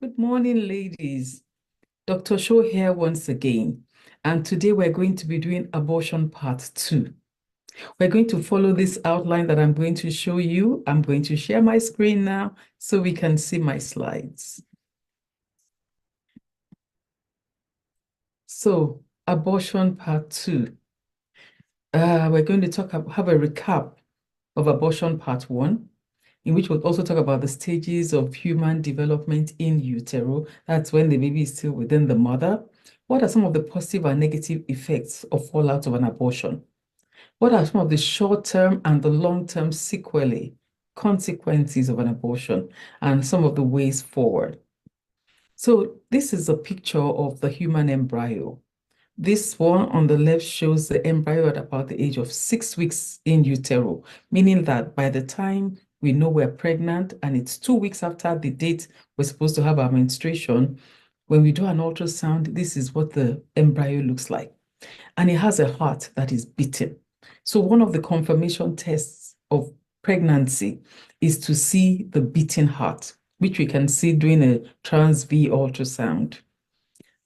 Good morning, ladies. Dr. Show here once again. And today we're going to be doing abortion part 2. We're going to follow this outline that I'm going to show you. I'm going to share my screen now so we can see my slides. So, abortion part 2. We're going to have a recap of abortion part 1, in which we'll also talk about the stages of human development in utero. That's when the baby is still within the mother. What are some of the positive and negative effects of fallout of an abortion? What are some of the short-term and the long-term sequelae, consequences of an abortion, and some of the ways forward? So this is a picture of the human embryo. This one on the left shows the embryo at about the age of 6 weeks in utero, meaning that by the time we know we're pregnant and it's 2 weeks after the date we're supposed to have our menstruation, when we do an ultrasound, this is what the embryo looks like. And it has a heart that is beating. So one of the confirmation tests of pregnancy is to see the beating heart, which we can see during a trans-V ultrasound.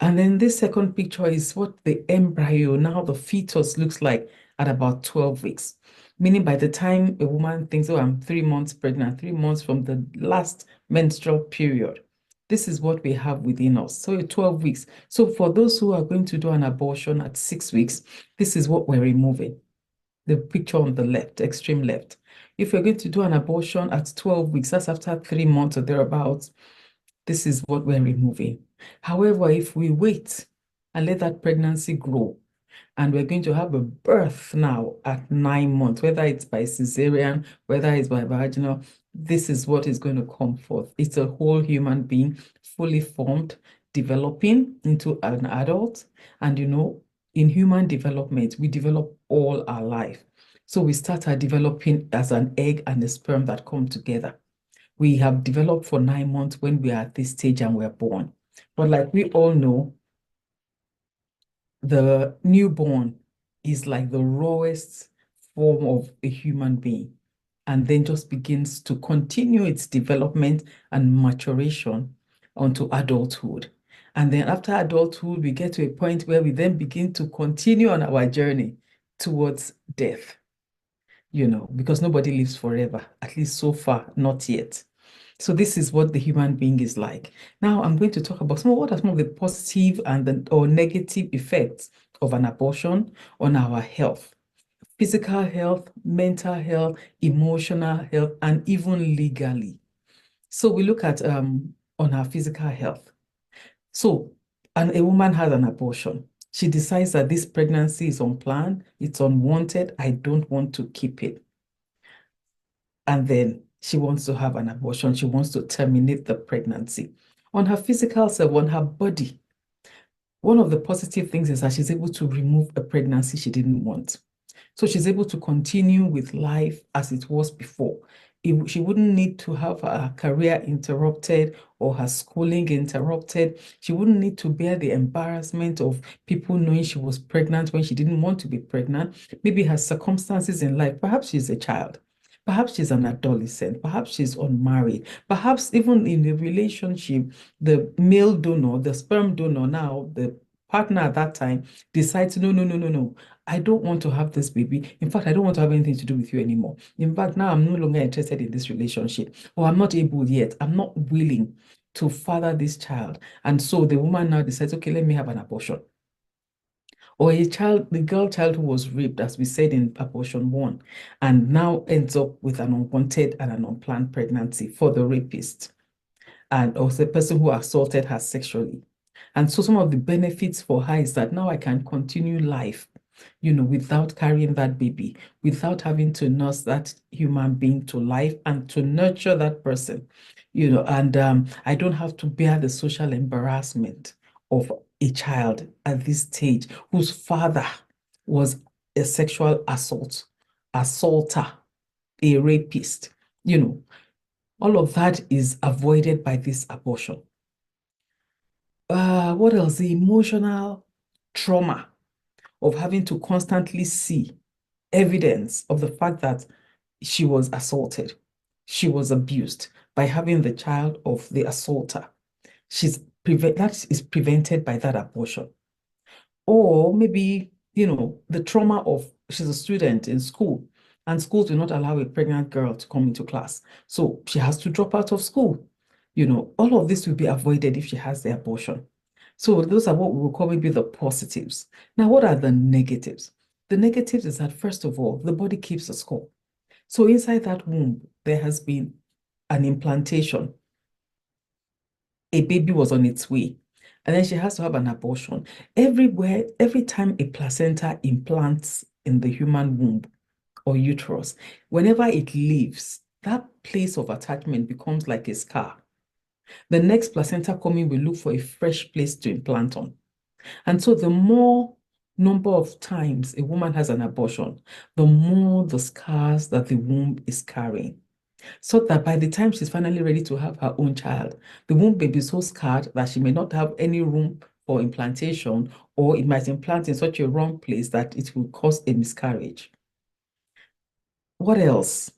And then this second picture is what the embryo, now the fetus, looks like at about 12 weeks. Meaning by the time a woman thinks, oh, I'm 3 months pregnant, 3 months from the last menstrual period, this is what we have within us. So 12 weeks. So for those who are going to do an abortion at 6 weeks, this is what we're removing. The picture on the left, extreme left. If we're going to do an abortion at 12 weeks, that's after 3 months or thereabouts, this is what we're removing. However, if we wait and let that pregnancy grow, and we're going to have a birth now at 9 months, whether it's by cesarean, whether it's by vaginal, this is what is going to come forth. It's a whole human being, fully formed, developing into an adult. And in human development, we develop all our life. So we start our developing as an egg and a sperm that come together. We have developed for 9 months when we are at this stage and we're born. But like we all know, the newborn is like the rawest form of a human being, and then just begins to continue its development and maturation onto adulthood. And then after adulthood, we get to a point where we then begin to continue on our journey towards death, because nobody lives forever, at least so far, not yet. So this is what the human being is like. Now I'm going to talk about what are some of the positive or negative effects of an abortion on our health, physical health, mental health, emotional health, and even legally. So we look at on our physical health. So a woman has an abortion. She decides that this pregnancy is unplanned, it's unwanted, I don't want to keep it. And then she wants to have an abortion. She wants to terminate the pregnancy. On her physical self, on her body, one of the positive things is that she's able to remove a pregnancy she didn't want. So she's able to continue with life as it was before. She wouldn't need to have her career interrupted or her schooling interrupted. She wouldn't need to bear the embarrassment of people knowing she was pregnant when she didn't want to be pregnant. Maybe her circumstances in life, perhaps she's a child. Perhaps she's an adolescent. Perhaps she's unmarried. Perhaps even in the relationship, the male donor, the sperm donor now, the partner at that time decides, no, no, no, no, no. I don't want to have this baby. In fact, I don't want to have anything to do with you anymore. In fact, now I'm no longer interested in this relationship, or I'm not able yet. I'm not willing to father this child. And so the woman now decides, okay, let me have an abortion. Or the girl child who was raped, as we said in abortion 1, and now ends up with an unwanted and an unplanned pregnancy for the rapist, and also the person who assaulted her sexually. And so some of the benefits for her is that now I can continue life, without carrying that baby, without having to nurse that human being to life and to nurture that person, and I don't have to bear the social embarrassment of a child at this stage whose father was a sexual assaulter, a rapist, all of that is avoided by this abortion. What else? The emotional trauma of having to constantly see evidence of the fact that she was assaulted, she was abused by having the child of the assaulter. that is prevented by that abortion. Or maybe, the trauma of she's a student in school and schools do not allow a pregnant girl to come into class. So she has to drop out of school. All of this will be avoided if she has the abortion. So those are what we will call maybe the positives. Now, what are the negatives? The negatives is that, first of all, the body keeps a score. So inside that womb, there has been an implantation. A baby was on its way, and then she has to have an abortion. Everywhere, every time a placenta implants in the human womb or uterus, whenever it leaves, that place of attachment becomes like a scar. The next placenta coming will look for a fresh place to implant on. And so the more number of times a woman has an abortion, the more the scars that the womb is carrying. So that by the time she's finally ready to have her own child, the womb may be so scarred that she may not have any room for implantation, or it might implant in such a wrong place that it will cause a miscarriage. What else?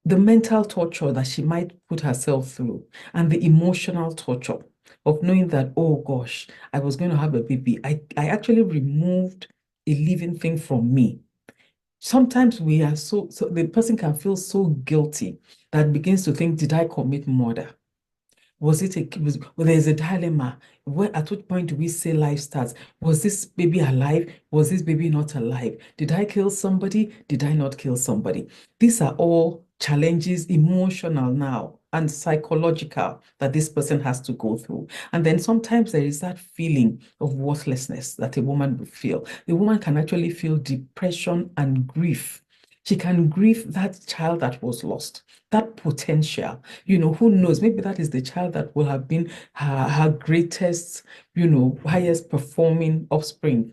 The mental torture that she might put herself through, and the emotional torture of knowing that, oh gosh, I was going to have a baby. I actually removed a living thing from me. Sometimes we are so the person can feel so guilty that begins to think, did I commit murder? There's a dilemma. At what point do we say life starts? Was this baby alive? Was this baby not alive? Did I kill somebody? Did I not kill somebody? These are all challenges, emotional now and psychological, that this person has to go through. And then sometimes there is that feeling of worthlessness that a woman will feel. The woman can actually feel depression and grief. She can grieve that child that was lost, that potential. Who knows? Maybe that is the child that will have been her greatest, highest performing offspring.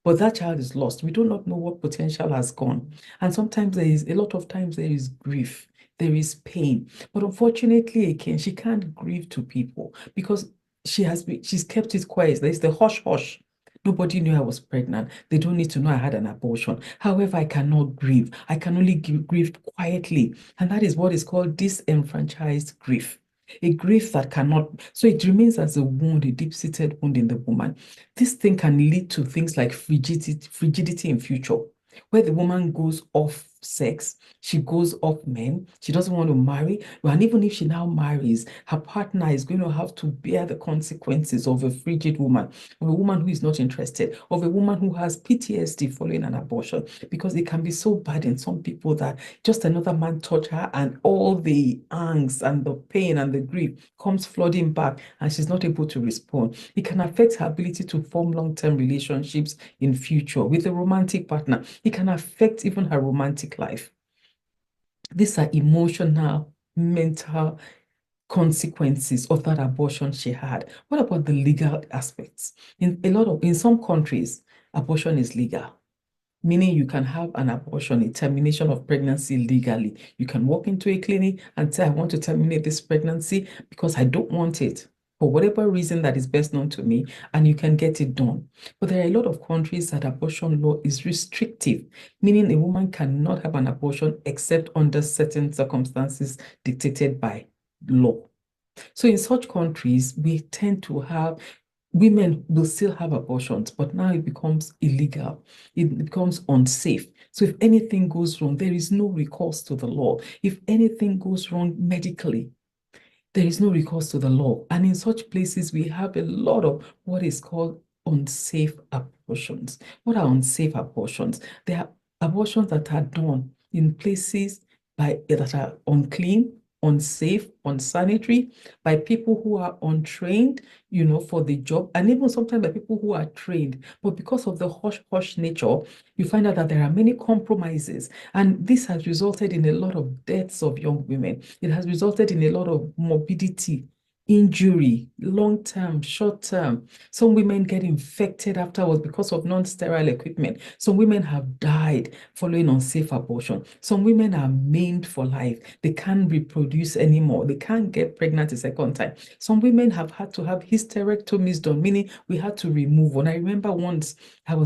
But that child is lost. We do not know what potential has gone. And sometimes a lot of times there is grief, there is pain. But unfortunately, again, she can't grieve to people because she's kept it quiet. There's the hush hush. Nobody knew I was pregnant. They don't need to know I had an abortion. However, I cannot grieve. I can only grieve quietly. And that is what is called disenfranchised grief. A grief that cannot, so it remains as a wound, a deep-seated wound in the woman. This thing can lead to things like frigidity in future, where the woman goes off sex, she goes off men, she doesn't want to marry. And even if she now marries, her partner is going to have to bear the consequences of a frigid woman, of a woman who is not interested, of a woman who has PTSD following an abortion, because it can be so bad in some people that just another man touch her and all the angst and the pain and the grief comes flooding back and she's not able to respond. It can affect her ability to form long-term relationships in future with a romantic partner. It can affect even her romantic life. These are emotional, mental consequences of that abortion she had. What about the legal aspects? In some countries, abortion is legal, meaning you can have an abortion, a termination of pregnancy legally. You can walk into a clinic and say, I want to terminate this pregnancy because I don't want it, for whatever reason that is best known to me, and you can get it done. But there are a lot of countries that abortion law is restrictive, meaning a woman cannot have an abortion except under certain circumstances dictated by law. So in such countries, we tend to have women will still have abortions, but now it becomes illegal. It becomes unsafe. So if anything goes wrong, there is no recourse to the law. If anything goes wrong medically, there is no recourse to the law. And in such places, we have a lot of what is called unsafe abortions. What are unsafe abortions? They are abortions that are done in places that are unclean, unsafe, unsanitary, by people who are untrained, for the job, and even sometimes by people who are trained. But because of the hush-hush nature, you find out that there are many compromises, and this has resulted in a lot of deaths of young women. It has resulted in a lot of morbidity, injury, long-term, short-term. Some women get infected afterwards because of non-sterile equipment. Some women have died following unsafe abortion. Some women are maimed for life. They can't reproduce anymore. They can't get pregnant a second time. Some women have had to have hysterectomies done, meaning we had to remove one. I remember once at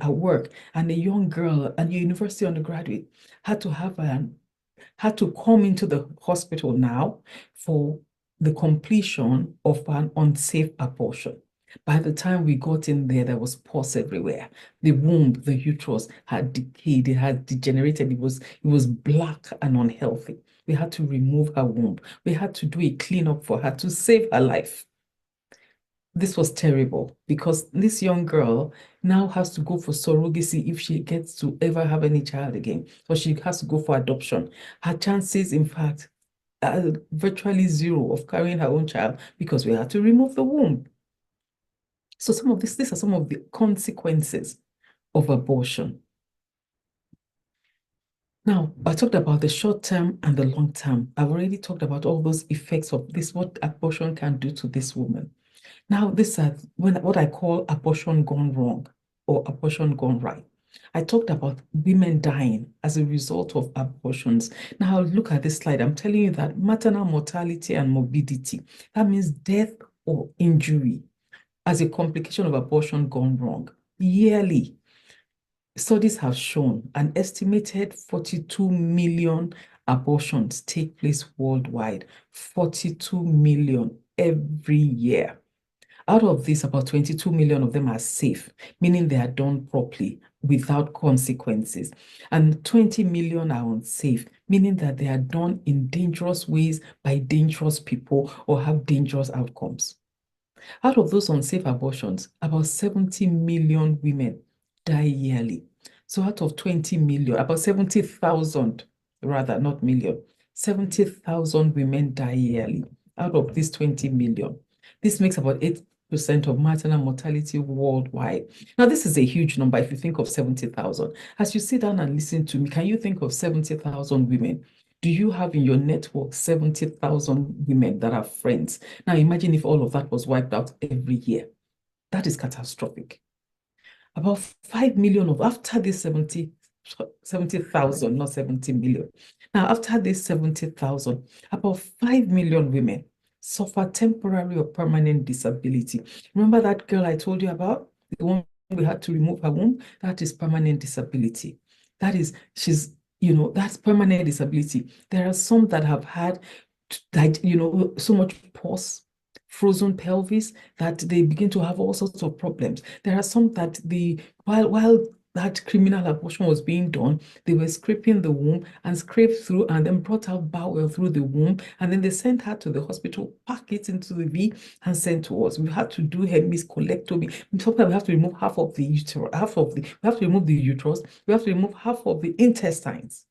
work, and a young girl, a university undergraduate, had to come into the hospital now for the completion of an unsafe abortion. By the time we got in there, there was pus everywhere. The womb, the uterus had decayed, it had degenerated, it was black and unhealthy. We had to remove her womb. We had to do a cleanup for her to save her life. This was terrible because this young girl now has to go for surrogacy if she gets to ever have any child again, or she has to go for adoption. Her chances, in fact, are virtually zero of carrying her own child because we had to remove the womb. So these are some of the consequences of abortion. Now, I talked about the short term and the long term. I've already talked about all those effects of this, what abortion can do to this woman. Now, this is what I call abortion gone wrong or abortion gone right. I talked about women dying as a result of abortions. Now, look at this slide. I'm telling you that maternal mortality and morbidity, that means death or injury as a complication of abortion gone wrong. Yearly, studies have shown an estimated 42 million abortions take place worldwide, 42 million every year. Out of this, about 22 million of them are safe, meaning they are done properly without consequences. And 20 million are unsafe, meaning that they are done in dangerous ways by dangerous people or have dangerous outcomes. Out of those unsafe abortions, about 70 million women die yearly. So out of 20 million, about 70,000, rather, not million, 70,000 women die yearly out of these 20 million. This makes about 8% of maternal mortality worldwide. Now, this is a huge number if you think of 70,000. As you sit down and listen to me, can you think of 70,000 women? Do you have in your network 70,000 women that are friends? Now imagine if all of that was wiped out every year. That is catastrophic. About 5 million of after this 70,000, not 70 million. Now, after this 70,000, about 5 million women suffer temporary or permanent disability. Remember that girl I told you about? The one we had to remove her womb? That is permanent disability. That is, that's permanent disability. There are some that have had, like, so much pus, frozen pelvis, that they begin to have all sorts of problems. There are some that while that criminal abortion was being done, they were scraping the womb and scraped through and then brought out bowel through the womb. And then they sent her to the hospital, pack it into the V and sent to us. We had to do hemicolectomy. Sometimes we have to remove half of the uterus, we have to remove the uterus, we have to remove half of the intestines.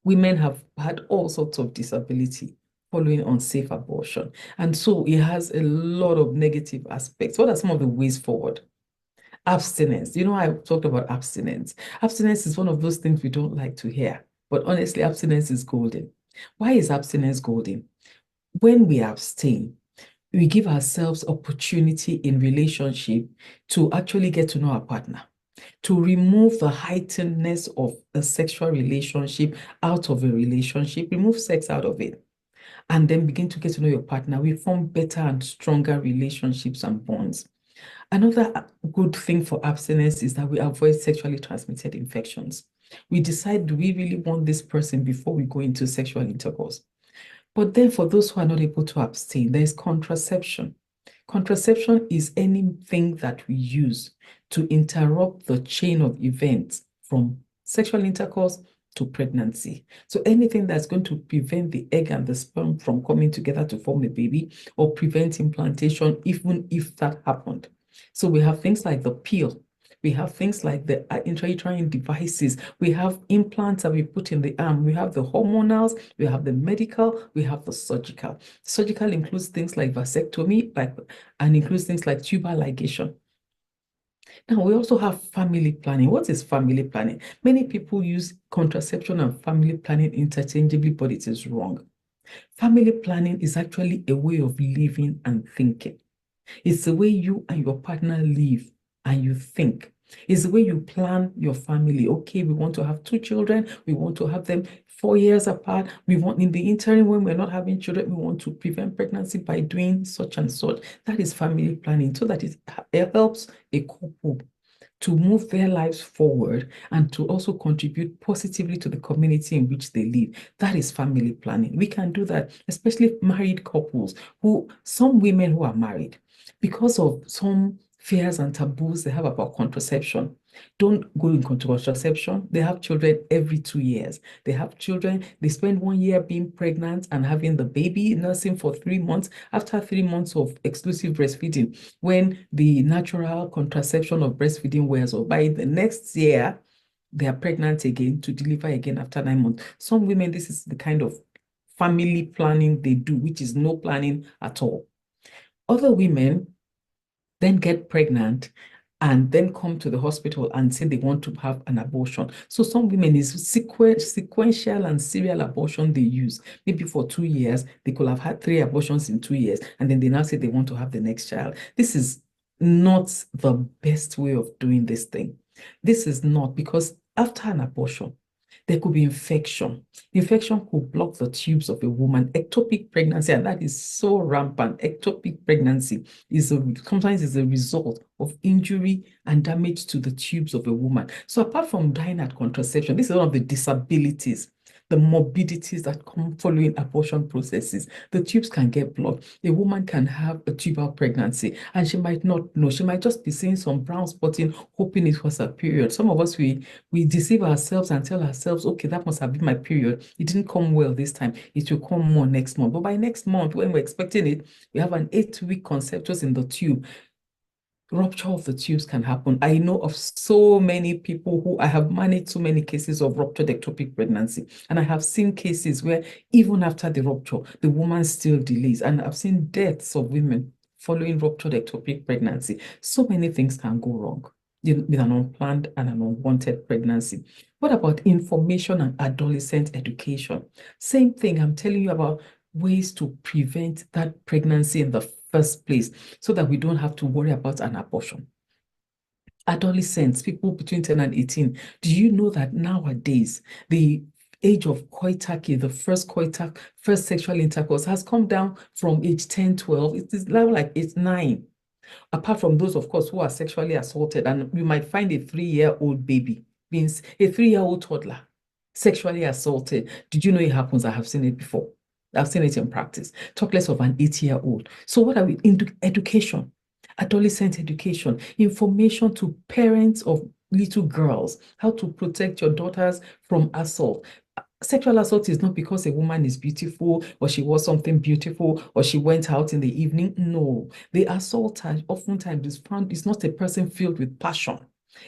Women have had all sorts of disability following unsafe abortion. And so it has a lot of negative aspects. What are some of the ways forward? Abstinence. I talked about abstinence. Abstinence is one of those things we don't like to hear, but honestly, abstinence is golden. Why is abstinence golden? When we abstain, we give ourselves opportunity in relationship to actually get to know our partner, to remove the heightenedness of a sexual relationship out of a relationship, remove sex out of it, and then begin to get to know your partner. We form better and stronger relationships and bonds. Another good thing for abstinence is that we avoid sexually transmitted infections. We decide, do we really want this person before we go into sexual intercourse? But then for those who are not able to abstain, there is contraception. Contraception is anything that we use to interrupt the chain of events from sexual intercourse to pregnancy. So anything that's going to prevent the egg and the sperm from coming together to form a baby or prevent implantation, even if that happened. So we have things like the pill. We have things like the intrauterine devices. We have implants that we put in the arm. We have the hormonals, we have the medical, we have the surgical. Surgical includes things like vasectomy, and includes things like tubal ligation. Now, we also have family planning. What is family planning? Many people use contraception and family planning interchangeably, but it is wrong. Family planning is actually a way of living and thinking. It's the way you and your partner live and you think. It's the way you plan your family. Okay, we want to have 2 children. We want to have them 4 years apart. We want, in the interim, when we're not having children, we want to prevent pregnancy by doing such and such. That is family planning, so that it helps a couple to move their lives forward and to also contribute positively to the community in which they live. That is family planning. We can do that, especially married couples some women who are married, because of some fears and taboos they have about contraception, don't go into contraception. They have children every 2 years. They have children, they spend 1 year being pregnant and having the baby, nursing for 3 months. After 3 months of exclusive breastfeeding, when the natural contraception of breastfeeding wears off, by the next year, they are pregnant again to deliver again after 9 months. Some women, this is the kind of family planning they do, which is no planning at all. Other women then get pregnant and then come to the hospital and say they want to have an abortion. So some women is sequential and serial abortion they use. Maybe for 2 years, they could have had 3 abortions in 2 years, and then they now say they want to have the next child. This is not the best way of doing this thing. This is not, because after an abortion, there could be infection. Infection could block the tubes of a woman. Ectopic pregnancy, and that is so rampant. Ectopic pregnancy sometimes is a result of injury and damage to the tubes of a woman. So apart from dying at contraception, this is one of the disabilities, the morbidities that come following abortion processes. The tubes can get blocked. A woman can have a tubal pregnancy and she might not know. She might just be seeing some brown spotting, hoping it was a period. Some of us, we deceive ourselves and tell ourselves, okay, that must have been my period. It didn't come well this time. It will come more next month. But by next month, when we're expecting it, we have an 8-week conceptus in the tube. Rupture of the tubes can happen. I know of so many people who I have managed so many cases of ruptured ectopic pregnancy. And I have seen cases where even after the rupture, the woman still delays. And I've seen deaths of women following ruptured ectopic pregnancy. So many things can go wrong with an unplanned and an unwanted pregnancy. What about information and adolescent education? Same thing, I'm telling you about ways to prevent that pregnancy in the first place so that we don't have to worry about an abortion. Adolescents, people between 10 and 18, do you know that nowadays the age of coitus, the first sexual intercourse has come down from age 10, 12. It is now like age 9. Apart from those, of course, who are sexually assaulted, and you might find a 3-year-old baby, means a 3-year-old toddler, sexually assaulted. Did you know it happens? I have seen it before. I've seen it in practice. Talk less of an 8-year-old. So what are we into? Education, adolescent education, information to parents of little girls, how to protect your daughters from assault. Sexual assault is not because a woman is beautiful or she wore something beautiful or she went out in the evening. No, the assaulter oftentimes is not a person filled with passion.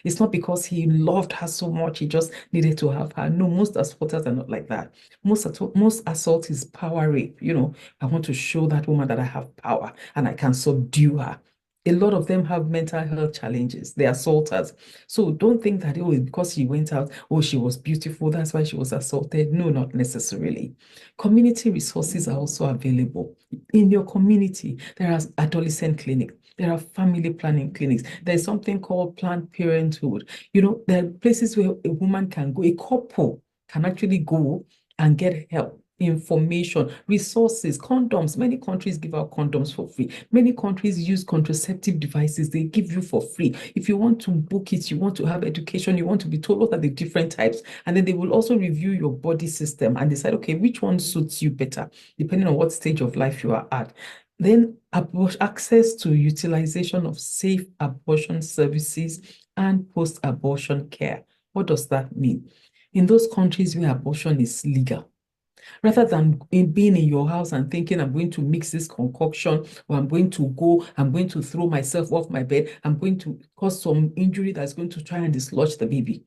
It's not because he loved her so much, he just needed to have her. No, most assaulters are not like that. Most assault is power rape. I want to show that woman that I have power and I can subdue her. A lot of them have mental health challenges. They're assaulters. So don't think that, it's because she went out, she was beautiful, that's why she was assaulted. No, not necessarily. Community resources are also available. In your community, there are adolescent clinics. There are family planning clinics. There's something called Planned Parenthood. There are places where a woman can go, a couple can actually go and get help, information, resources, condoms. Many countries give out condoms for free. Many countries use contraceptive devices they give you for free. If you want to book it, you want to have education, you want to be told what are the different types, and then they will also review your body system and decide, okay, which one suits you better, depending on what stage of life you are at. Then access to utilization of safe abortion services and post-abortion care. What does that mean? In those countries where abortion is legal, rather than being in your house and thinking, I'm going to mix this concoction, or I'm going to throw myself off my bed, I'm going to cause some injury that's going to try and dislodge the baby.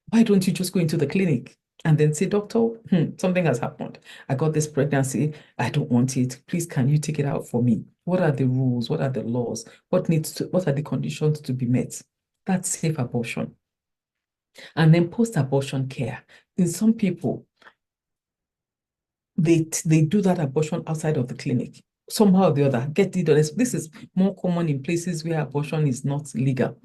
Why don't you just go into the clinic and then say, doctor, something has happened. I got this pregnancy. I don't want it. Please, can you take it out for me? What are the rules? What are the laws? What are the conditions to be met? That's safe abortion. And then post-abortion care. In some people, they do that abortion outside of the clinic. Somehow or the other, get it done. This is more common in places where abortion is not legal.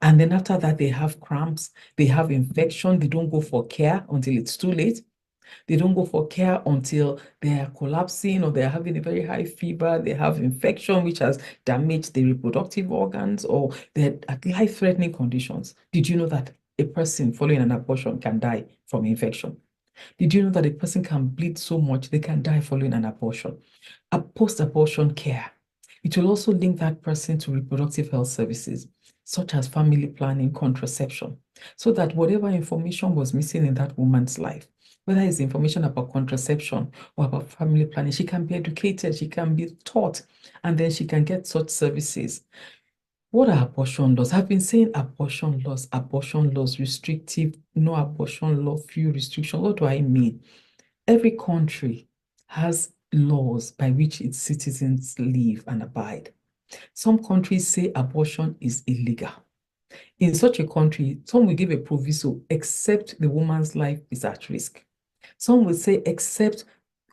And then after that, they have cramps, they have infection, they don't go for care until it's too late. They don't go for care until they are collapsing or they're having a very high fever, they have infection which has damaged the reproductive organs, or they're at life-threatening conditions. Did you know that a person following an abortion can die from infection? Did you know that a person can bleed so much they can die following an abortion? A post-abortion care. It will also link that person to reproductive health services, such as family planning, contraception, so that whatever information was missing in that woman's life, whether it's information about contraception or about family planning, she can be educated, she can be taught, and then she can get such services. What are abortion laws? I've been saying abortion laws, restrictive, no abortion law, few restrictions. What do I mean? Every country has laws by which its citizens live and abide. Some countries say abortion is illegal. In such a country, some will give a proviso except the woman's life is at risk. Some will say except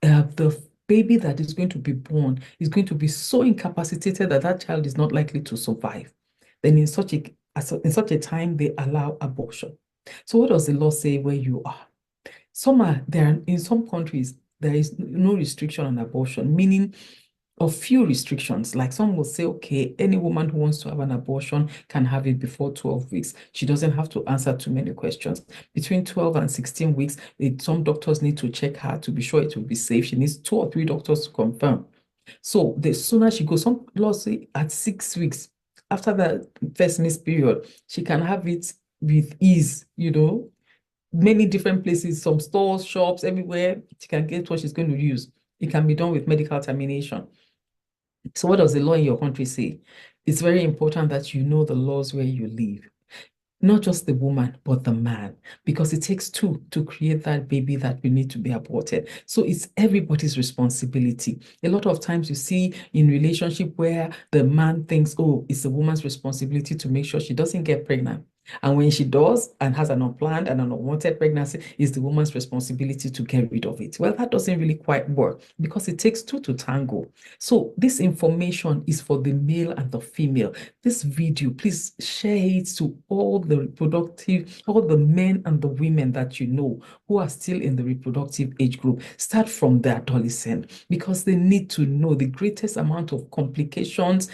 the baby that is going to be born is going to be so incapacitated that that child is not likely to survive. Then in such a time, they allow abortion. So what does the law say where you are? In some countries, there is no restriction on abortion, meaning of few restrictions. Like some will say, okay, any woman who wants to have an abortion can have it before 12 weeks. She doesn't have to answer too many questions. Between 12 and 16 weeks, some doctors need to check her to be sure it will be safe. She needs 2 or 3 doctors to confirm. So the sooner she goes, some laws say at 6 weeks, after the first missed period, she can have it with ease, many different places, some stores, shops, everywhere. She can get what she's going to use. It can be done with medical termination. So what does the law in your country say? It's very important that you know the laws where you live. Not just the woman, but the man, because it takes two to create that baby that will need to be aborted. So it's everybody's responsibility. A lot of times you see in relationship where the man thinks, oh, it's the woman's responsibility to make sure she doesn't get pregnant. And when she does and has an unplanned and an unwanted pregnancy, it's the woman's responsibility to get rid of it. Well, that doesn't really quite work because it takes two to tango. So this information is for the male and the female. This video, please share it to all the men and the women that you know who are still in the reproductive age group. Start from the adolescent because they need to know the greatest amount of complications,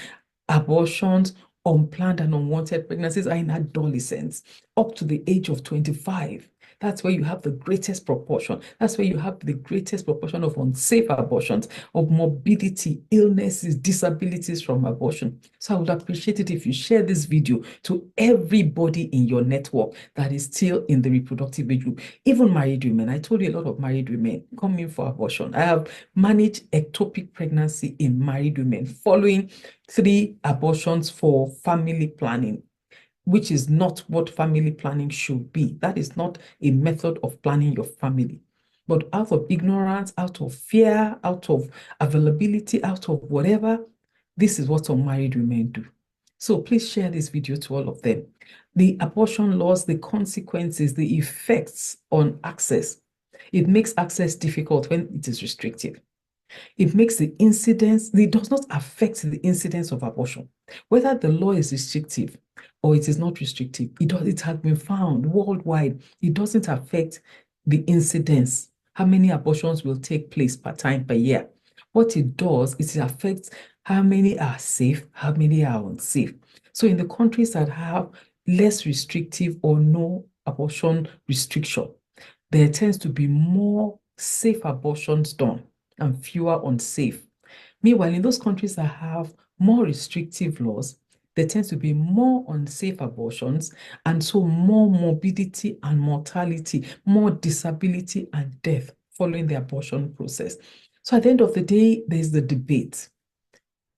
abortions, unplanned and unwanted pregnancies are in adolescents up to the age of 25. That's where you have the greatest proportion. That's where you have the greatest proportion of unsafe abortions, of morbidity, illnesses, disabilities from abortion. So I would appreciate it if you share this video to everybody in your network that is still in the reproductive age group, even married women. I told you a lot of married women come in for abortion. I have managed ectopic pregnancy in married women following 3 abortions for family planning, which is not what family planning should be. That is not a method of planning your family. But out of ignorance, out of fear, out of availability, out of whatever, this is what some married women do. So please share this video to all of them. The abortion laws, the consequences, the effects on access. It makes access difficult when it is restrictive. It makes the incidence, it does not affect the incidence of abortion. Whether the law is restrictive or it is not restrictive, it has been found worldwide, it doesn't affect the incidence, how many abortions will take place per time per year. What it does is it affects how many are safe, how many are unsafe. So in the countries that have less restrictive or no abortion restriction, there tends to be more safe abortions done and fewer unsafe. Meanwhile, in those countries that have more restrictive laws, there tends to be more unsafe abortions, and so more morbidity and mortality, more disability and death following the abortion process. So at the end of the day, there's the debate.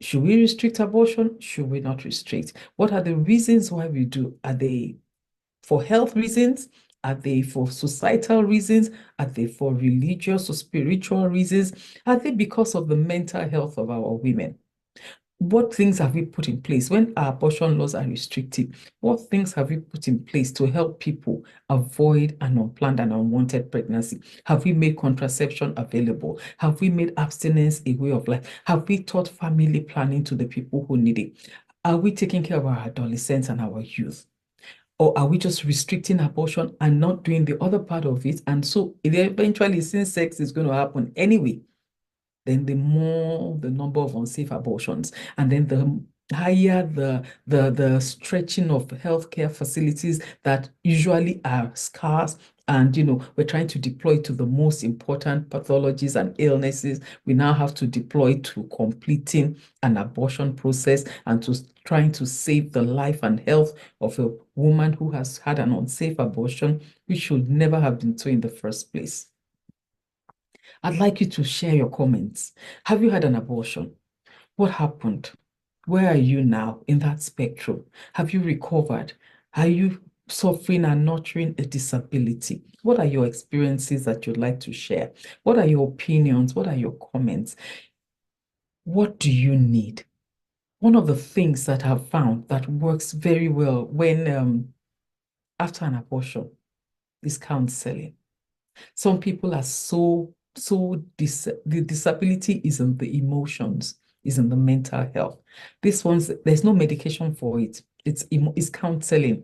Should we restrict abortion? Should we not restrict? What are the reasons why we do? Are they for health reasons? Are they for societal reasons? Are they for religious or spiritual reasons? Are they because of the mental health of our women? What things have we put in place when our abortion laws are restrictive? What things have we put in place to help people avoid an unplanned and unwanted pregnancy? Have we made contraception available? Have we made abstinence a way of life? Have we taught family planning to the people who need it? Are we taking care of our adolescents and our youth? Or are we just restricting abortion and not doing the other part of it? And so eventually, since sex is going to happen anyway, then the more the number of unsafe abortions, and then the higher the stretching of healthcare facilities that usually are scarce. And we're trying to deploy to the most important pathologies and illnesses. We now have to deploy to completing an abortion process and to trying to save the life and health of a woman who has had an unsafe abortion, which should never have been so in the first place. I'd like you to share your comments. Have you had an abortion? What happened? Where are you now in that spectrum? Have you recovered? Are you suffering and nurturing a disability? What are your experiences that you'd like to share? What are your opinions? What are your comments? What do you need? One of the things that I've found that works very well when after an abortion is counseling. Some people are the disability is in the emotions, is in the mental health. There's no medication for it. It's counseling,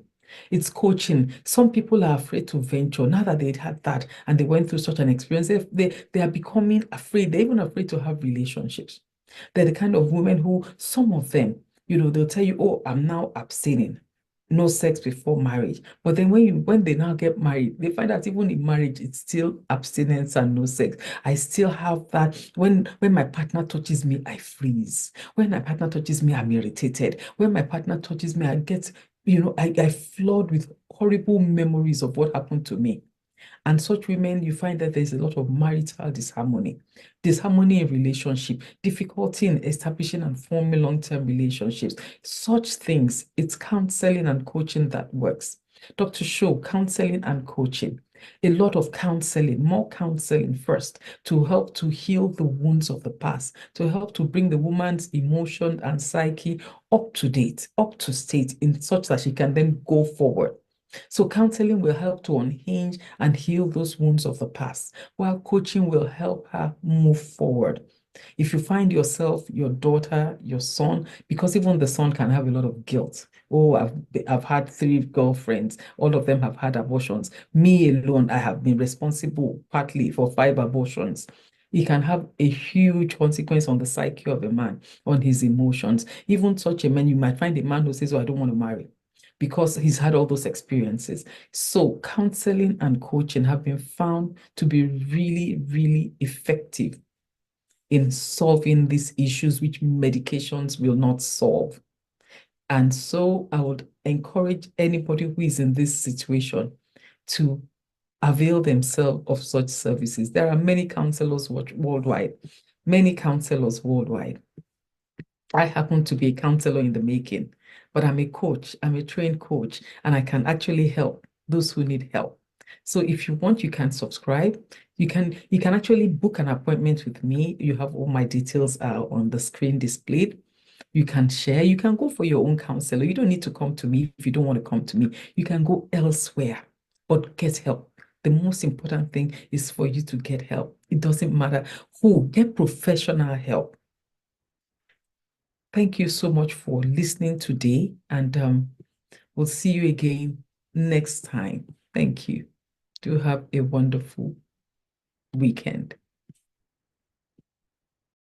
it's coaching. Some people are afraid to venture now that they'd had that and they went through such an experience. They are becoming afraid. They're even afraid to have relationships. They're the kind of women who, some of them, they'll tell you, oh, I'm now abstaining. No sex before marriage. But then when they now get married, they find that even in marriage, it's still abstinence and no sex. I still have that. When my partner touches me, I freeze. When my partner touches me, I'm irritated. When my partner touches me, I get, I flood with horrible memories of what happened to me. And such women, you find that there's a lot of marital disharmony in relationship, difficulty in establishing and forming long-term relationships. Such things, it's counseling and coaching that works. Dr. Show, counseling and coaching. A lot of counseling, more counseling first to help to heal the wounds of the past, to help to bring the woman's emotion and psyche up to date, up to state in such that she can then go forward. So counseling will help to unhinge and heal those wounds of the past, while coaching will help her move forward. If you find yourself, your daughter, your son, because even the son can have a lot of guilt. Oh, I've had 3 girlfriends. All of them have had abortions. Me alone, I have been responsible partly for 5 abortions. It can have a huge consequence on the psyche of a man, on his emotions. Even such a man, you might find a man who says, oh, I don't want to marry because he's had all those experiences. So counseling and coaching have been found to be really, really effective in solving these issues which medications will not solve. And so I would encourage anybody who is in this situation to avail themselves of such services. There are many counselors worldwide, many counselors worldwide. I happen to be a counselor in the making, but I'm a coach, I'm a trained coach, and I can actually help those who need help. So if you want, you can subscribe. You can actually book an appointment with me. You have all my details on the screen displayed. You can share, you can go for your own counselor. You don't need to come to me if you don't want to come to me. You can go elsewhere, but get help. The most important thing is for you to get help. It doesn't matter who, get professional help. Thank you so much for listening today, and we'll see you again next time. Thank you. Do have a wonderful weekend.